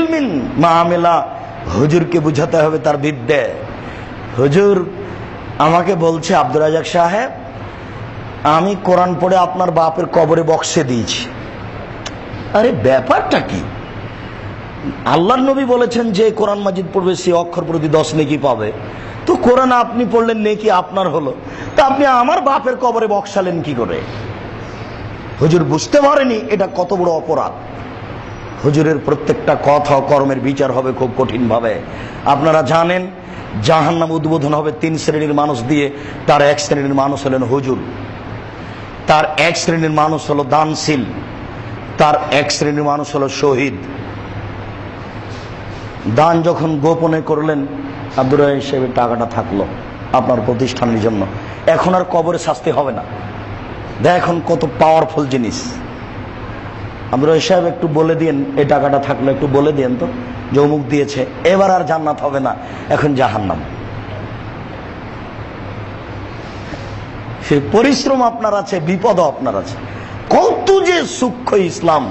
ইলমিন মা আমিলা, হুজুরকে বুঝাতে হবে তার বিদ্যে। হুজুর আমাকে বলছে, আব্দুর রাজাক সাহেব আমি কোরআন পড়ে আপনার বাপের কবরে বক্সে দিয়েছি। আরে ব্যাপারটা কি? আল্লাহর নবী বলেছেন যে কোরআন মাজিদ পড়বে সে অক্ষর প্রতি 10 নেকি পাবে। তো কোরআন আপনি পড়লেন, নেকি আপনার হলো, তা আপনি আমার বাপের কবরে বক্সালেন কি করে? হুজুর বুঝতে পারেনি এটা কত বড় অপরাধ। হুজুরের প্রত্যেকটা কথা কর্মের বিচার হবে খুব কঠিন ভাবে। আপনারা জানেন জাহান্নাম উদ্বোধন হবে 3 শ্রেণীর মানুষ দিয়ে। তার 1 শ্রেণীর মানুষ হলেন হুজুর, তার 1 শ্রেণীর মানুষ হলো দানশীল, তার 1 শ্রেণীর মানুষ হলো শহীদ। দান যখন গোপনে করলেন, আব্দুর রাজাক সাহেবের টাকাটা থাকলো আপনার প্রতিষ্ঠানের জন্য, এখন আর কবরে শাস্তি হবে না। দেখুন কত পাওয়ারফুল জিনিস। আব্দুর রাজাক সাহেব একটু বলে দিন, এই টাকাটা থাকলো একটু বলে দিন তো যে অমুক দিয়েছে, এবার আর জান্নাত হবে না, এখন জাহান্নাম। সেই পরিশ্রম আপনার আছে, বিপদও আপনার আছে। কত যে সূক্ষ্ম ইসলাম!